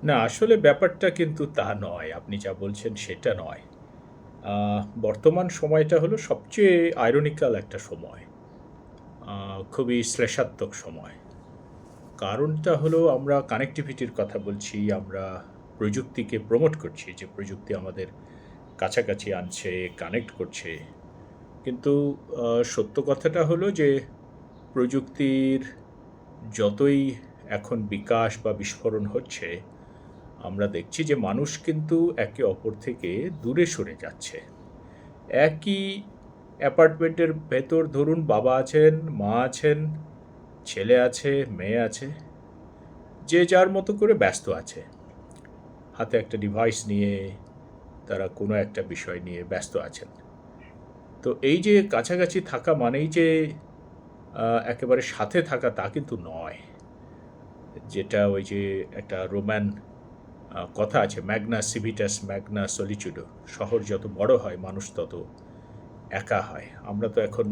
না, আসলে ব্যাপারটা কিন্তু তা নয়। আপনি যা বলছেন সেটা নয়। বর্তমান সময়টা হলো সবচেয়ে আইরনিক্যাল একটা সময়। খুবই শ্লেষাত্মক সময়। কারণটা হলো আমরা কানেক্টিভিটির কথা বলছি, আমরা প্রযুক্তিকে প্রমোট করছি যে প্রযুক্তি আমাদের কাছাকাছি আনছে, কানেক্ট করছে। কিন্তু সত্য কথাটা হলো যে প্রযুক্তির যতই এখন বিকাশ বা বিস্ফোরণ হচ্ছে, আমরা দেখছি যে মানুষ কিন্তু একে অপর থেকে দূরে সরে যাচ্ছে। একই অ্যাপার্টমেন্টের ভেতর ধরুন বাবা আছেন, মা আছেন, ছেলে আছে, মেয়ে আছে। যে যার মতো করে ব্যস্ত আছে। হাতে একটা ডিভাইস নিয়ে তারা কোনো একটা বিষয় নিয়ে ব্যস্ত আছেন। তো এই যে কাছাকাছি থাকা মানেই যে একেবারে সাথে থাকা তা কিন্তু নয়। যেটা ওই যে একটা রোমান কথা আছে, ম্যাগনা সিভিটাস ম্যাগনা সলিচুডো। শহর যত বড় হয় মানুষ তত একা হয়। আমরা তো এখন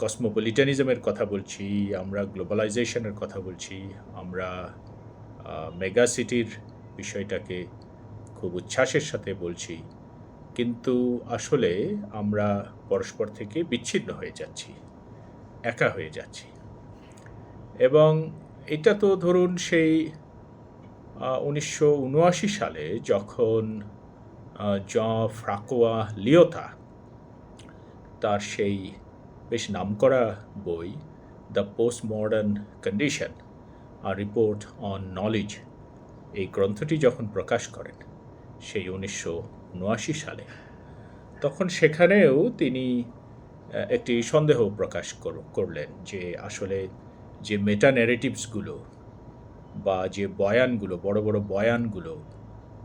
কসমোপলিটানিজমের কথা বলছি, আমরা গ্লোবালাইজেশনের কথা বলছি, আমরা মেগা সিটির বিষয়টাকে খুব উচ্ছ্বাসের সাথে বলছি, কিন্তু আসলে আমরা পরস্পর থেকে বিচ্ছিন্ন হয়ে যাচ্ছি, একা হয়ে যাচ্ছি। এবং এটা তো ধরুন সেই 1979 সালে যখন জঁ ফ্রাকোয়া লিওতা তার সেই বেশ নামকরা বই the post modern condition report on knowledge, এই গ্রন্থটি যখন প্রকাশ করেন সেই 1979 সালে, তখন সেখানেও তিনি একটি সন্দেহ প্রকাশ করলেন যে আসলে যে মেটা ন্যারেটিভসগুলো বা যে বয়ানগুলো, বড় বড় বয়ানগুলো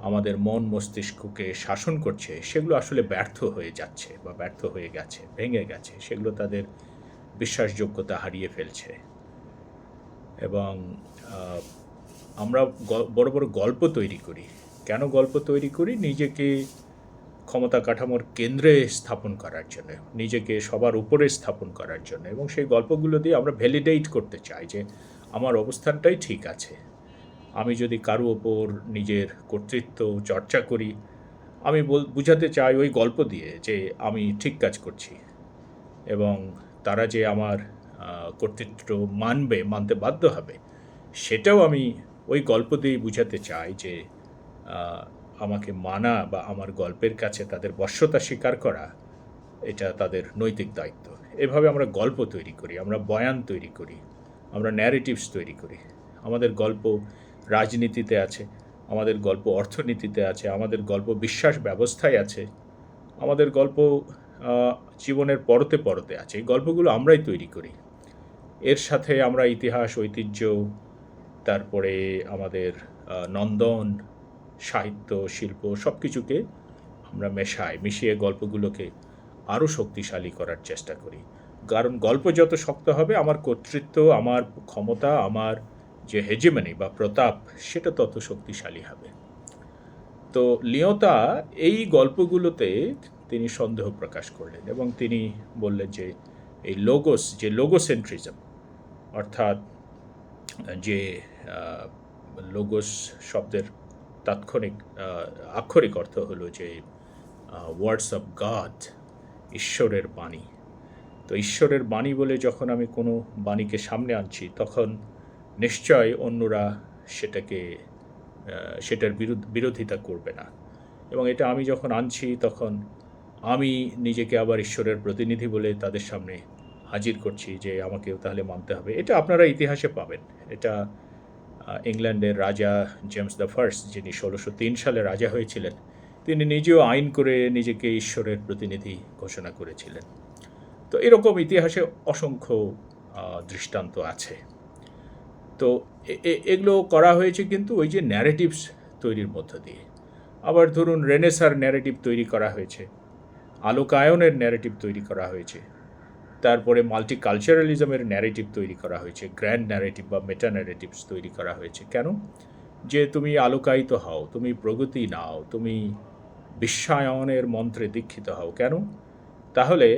আমাদের মন মস্তিষ্ককে শাসন করছে, সেগুলো আসলে ব্যর্থ হয়ে যাচ্ছে বা ব্যর্থ হয়ে গেছে, ভেঙে গেছে। সেগুলো তাদের বিশ্বাসযোগ্যতা হারিয়ে ফেলছে। এবং আমরা বড় বড় গল্প তৈরি করি। কেন গল্প তৈরি করি? নিজেকে ক্ষমতা কাঠামোর কেন্দ্রে স্থাপন করার জন্য, নিজেকে সবার উপরে স্থাপন করার জন্য। এবং সেই গল্পগুলো দিয়ে আমরা ভ্যালিডেট করতে চাই যে আমার অবস্থানটাই ঠিক আছে। আমি যদি কারো ওপর নিজের কর্তৃত্ব চর্চা করি, আমি বুঝাতে চাই ওই গল্প দিয়ে যে আমি ঠিক কাজ করছি, এবং তারা যে আমার কর্তৃত্ব মানতে বাধ্য হবে, সেটাও আমি ওই গল্প দিয়েই বুঝাতে চাই যে আমাকে মানা বা আমার গল্পের কাছে তাদের বশ্যতা স্বীকার করা, এটা তাদের নৈতিক দায়িত্ব। এভাবে আমরা গল্প তৈরি করি, আমরা বয়ান তৈরি করি, আমরা ন্যারেটিভস তৈরি করি। আমাদের গল্প রাজনীতিতে আছে, আমাদের গল্প অর্থনীতিতে আছে, আমাদের গল্প বিশ্বাস ব্যবস্থায় আছে, আমাদের গল্প জীবনের পরতে পরতে আছে। এই গল্পগুলো আমরাই তৈরি করি। এর সাথে আমরা ইতিহাস, ঐতিহ্য, তারপরে আমাদের নন্দন, সাহিত্য, শিল্প সব কিছুকে আমরা মিশিয়ে গল্পগুলোকে আরও শক্তিশালী করার চেষ্টা করি। কারণ গল্প যত শক্ত হবে, আমার কর্তৃত্ব, আমার ক্ষমতা, আমার যে হেজিমনি বা প্রতাপ, সেটা তত শক্তিশালী হবে। তো লিওতা এই গল্পগুলোতে তিনি সন্দেহ প্রকাশ করলেন এবং তিনি বললেন যে এই লোগোসেন্ট্রিজম, অর্থাৎ যে লোগোস শব্দের তাৎক্ষণিক আক্ষরিক অর্থ হলো যে ওয়ার্ডস অফ গড, ঈশ্বরের বাণী। তো ঈশ্বরের বাণী বলে যখন আমি কোনো বাণীকে সামনে আনছি, তখন নিশ্চয় অন্যরা সেটার বিরোধিতা করবে না। এবং এটা আমি যখন আনছি, তখন আমি নিজেকে আবার ঈশ্বরের প্রতিনিধি বলে তাদের সামনে হাজির করছি যে আমাকেও তাহলে মানতে হবে। এটা আপনারা ইতিহাসে পাবেন। এটা ইংল্যান্ডের রাজা জেমস দ্য ফার্স্ট, যিনি 1603 সালে রাজা হয়েছিলেন, তিনি নিজেও আইন করে নিজেকে ঈশ্বরের প্রতিনিধি ঘোষণা করেছিলেন। তো এরকম ইতিহাসে অসংখ্য দৃষ্টান্ত আছে। তো এগুলো করা হয়েছে কিন্তু ওই যে ন্যারেটিভস তৈরির মধ্য দিয়ে। আবার ধরুন রেনেসার ন্যারেটিভ তৈরি করা হয়েছে, আলোকায়নের ন্যারেটিভ তৈরি করা হয়েছে, তারপরে মাল্টিকালচারালিজমের ন্যারেটিভ তৈরি করা হয়েছে, গ্র্যান্ড ন্যারেটিভ বা মেটা ন্যারেটিভস তৈরি করা হয়েছে। কেন? যে তুমি আলোকায়িত হও, তুমি প্রগতি নাও, তুমি বিশ্বায়নের মন্ত্রে দীক্ষিত হও। কেন? তাহলে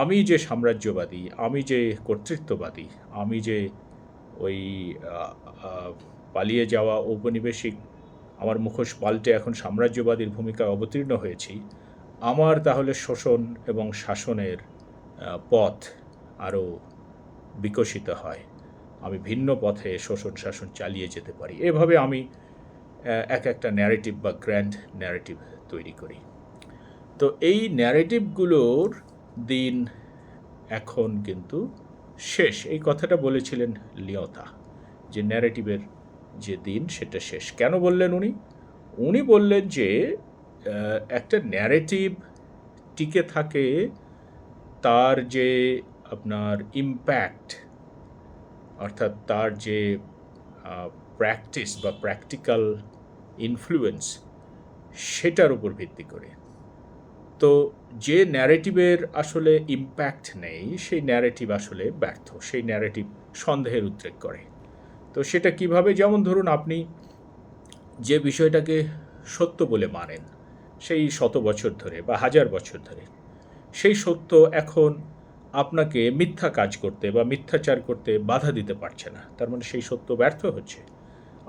আমি যে সাম্রাজ্যবাদী, আমি যে কর্তৃত্ববাদী, আমি যে ওই পালিয়ে যাওয়া ঔপনিবেশিক আমার মুখোশ পাল্টে এখন সাম্রাজ্যবাদীর ভূমিকায় অবতীর্ণ হয়েছি, আমার তাহলে শোষণ এবং শাসনের পথ আরও বিকশিত হয়, আমি ভিন্ন পথে শোষণ শাসন চালিয়ে যেতে পারি। এভাবে আমি একটা ন্যারেটিভ বা গ্র্যান্ড ন্যারেটিভ তৈরি করি। তো এই ন্যারেটিভগুলোর দিন এখন কিন্তু শেষ। এই কথাটা বলেছিলেন লিওতা, যে ন্যারেটিভের যে দিন সেটা শেষ। কেন বললেন উনি? উনি বললেন যে একটা ন্যারেটিভ টিকে থাকে তার যে আপনার ইম্প্যাক্ট, অর্থাৎ তার যে প্র্যাকটিস বা প্র্যাকটিক্যাল ইনফ্লুয়েন্স, সেটার উপর ভিত্তি করে। তো যে ন্যারেটিভের আসলে ইম্প্যাক্ট নেই সেই ন্যারেটিভ আসলে ব্যর্থ, সেই ন্যারেটিভ সন্দেহের উদ্রেক করে। তো সেটা কিভাবে? যেমন ধরুন, আপনি যে বিষয়টাকে সত্য বলে মানেন সেই 100 বছর ধরে বা 1000 বছর ধরে, সেই সত্য এখন আপনাকে মিথ্যা কাজ করতে বা মিথ্যাচার করতে বাধা দিতে পারছে না, তার মানে সেই সত্য ব্যর্থ হচ্ছে।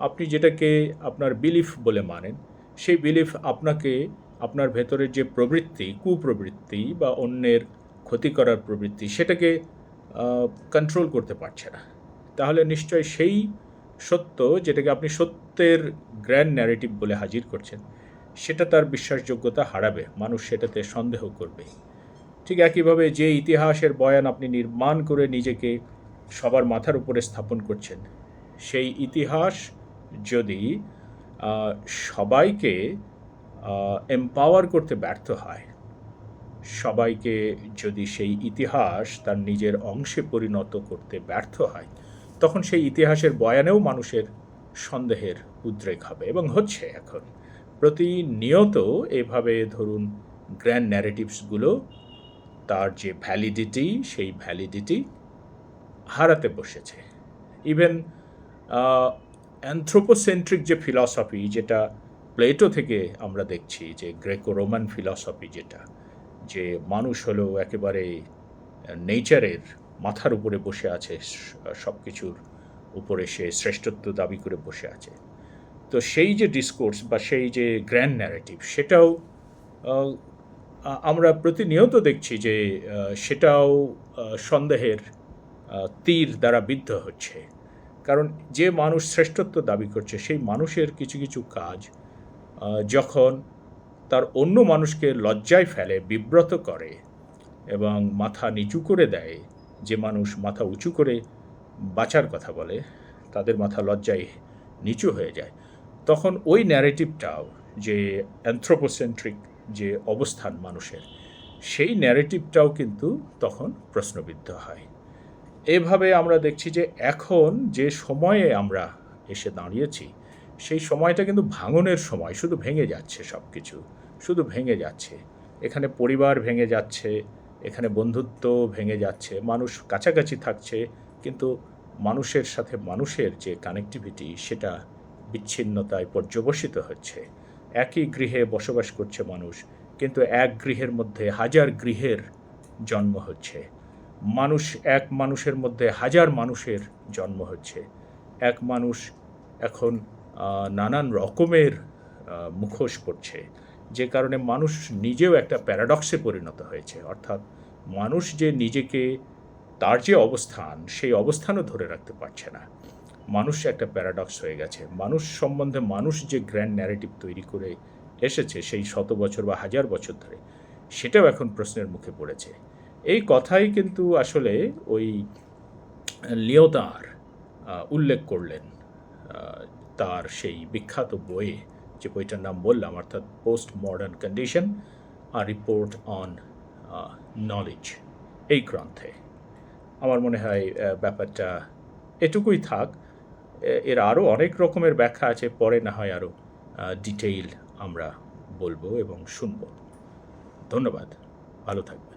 আপনি যেটাকে আপনার বিলিফ বলে মানেন, সেই বিলিফ আপনাকে আপনার ভেতরের যে প্রবৃত্তি, কুপ্রবৃত্তি বা অন্যের ক্ষতি করার প্রবৃত্তি, সেটাকে কন্ট্রোল করতে পারছে না। তাহলে নিশ্চয় সেই সত্য, যেটাকে আপনি সত্যের গ্র্যান্ড ন্যারেটিভ বলে হাজির করছেন, সেটা তার বিশ্বাসযোগ্যতা হারাবে, মানুষ সেটাতে সন্দেহ করবে। ঠিক একইভাবে যে ইতিহাসের বয়ান আপনি নির্মাণ করে নিজেকে সবার মাথার উপরে স্থাপন করছেন, সেই ইতিহাস যদি সবাইকে এম্পাওয়ার করতে ব্যর্থ হয়, সবাইকে যদি সেই ইতিহাস তার নিজের অংশে পরিণত করতে ব্যর্থ হয়, তখন সেই ইতিহাসের বয়ানেও মানুষের সন্দেহের উদ্রেক হবে, এবং হচ্ছে এখন প্রতিনিয়ত। এভাবে ধরুন গ্র্যান্ড ন্যারেটিভসগুলো তার যে ভ্যালিডিটি, সেই ভ্যালিডিটি হারাতে বসেছে। ইভেন অ্যানথ্রোপোসেন্ট্রিক যে ফিলসফি, যেটা প্লেটো থেকে আমরা দেখছি, যে গ্রেকো রোমান ফিলসফি, যেটা যে মানুষ হলো একেবারে নেচারের মাথার উপরে বসে আছে, সব কিছুর উপরে সে শ্রেষ্ঠত্ব দাবি করে বসে আছে। তো সেই যে ডিসকোর্স বা সেই যে গ্র্যান্ড ন্যারেটিভ, সেটাও আমরা প্রতিনিয়ত দেখছি যে সেটাও সন্দেহের তীর দ্বারা বিদ্ধ হচ্ছে। কারণ যে মানুষ শ্রেষ্ঠত্ব দাবি করছে, সেই মানুষের কিছু কিছু কাজ যখন তার অন্য মানুষকে লজ্জায় ফেলে, বিব্রত করে এবং মাথা নিচু করে দেয়, যে মানুষ মাথা উঁচু করে বাঁচার কথা বলে, তাদের মাথা লজ্জায় নিচু হয়ে যায়, তখন ওই ন্যারেটিভটাও, যে অ্যানথ্রোপোসেন্ট্রিক যে অবস্থান মানুষের, সেই ন্যারেটিভটাও কিন্তু তখন প্রশ্নবিদ্ধ হয়। এভাবে আমরা দেখছি যে এখন যে সময়ে আমরা এসে দাঁড়িয়েছি, সেই সময়টা কিন্তু ভাঙনের সময়। শুধু ভেঙে যাচ্ছে সব কিছু, শুধু ভেঙে যাচ্ছে। এখানে পরিবার ভেঙে যাচ্ছে, এখানে বন্ধুত্ব ভেঙে যাচ্ছে, মানুষ কাছাকাছি থাকছে, কিন্তু মানুষের সাথে মানুষের যে কানেক্টিভিটি, সেটা বিচ্ছিন্নতায় পর্যবসিত হচ্ছে। একই গৃহে বসবাস করছে মানুষ, কিন্তু এক গৃহের মধ্যে হাজার গৃহের জন্ম হচ্ছে। মানুষ, এক মানুষের মধ্যে হাজার মানুষের জন্ম হচ্ছে। এক মানুষ এখন নানান রকমের মুখোশ পড়ছে, যে কারণে মানুষ নিজেও একটা প্যারাডক্সে পরিণত হয়েছে। অর্থাৎ মানুষ যে নিজেকে, তার যে অবস্থান, সেই অবস্থানও ধরে রাখতে পারছে না। মানুষ একটা প্যারাডক্স হয়ে গেছে। মানুষ সম্বন্ধে মানুষ যে গ্র্যান্ড ন্যারেটিভ তৈরি করে এসেছে সেই 100 বছর বা 1000 বছর ধরে, সেটাও এখন প্রশ্নের মুখে পড়েছে। এই কথাই কিন্তু আসলে ওই লিওতার উল্লেখ করলেন তার সেই বিখ্যাত বইয়ে, যে বইটার নাম বললাম, অর্থাৎ post modern condition, a report on knowledge, এই গ্রন্থে। আমার মনে হয় ব্যাপারটা এটুকুই থাক। এর আরও অনেক রকমের ব্যাখ্যা আছে, পরে না হয় আরও ডিটেইল আমরা বলবো এবং শুনব। ধন্যবাদ, ভালো থাকবেন।